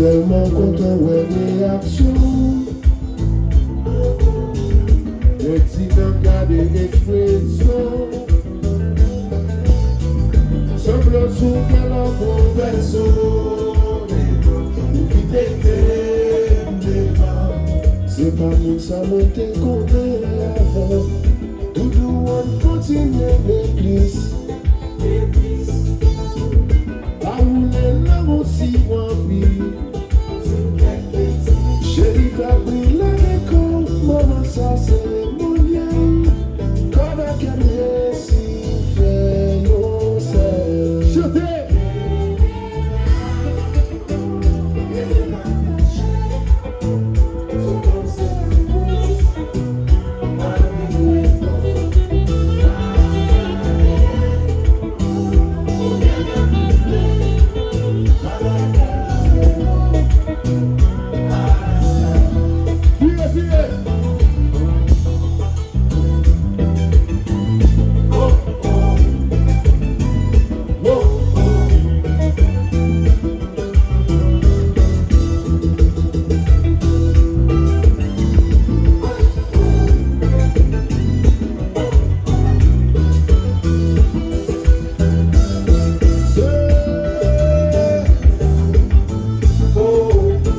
Tellement content de réaction. Et si t'as gardé expression, semble sous qu'elle a professionné, ou qui t'était c'est pas nous ça monter contre l'avant. Tout le monde continue l'église. Pas où les langues aussi remplis. Chérie, t'as pris la déco, maman, ça c'est mon lien. Comme à quel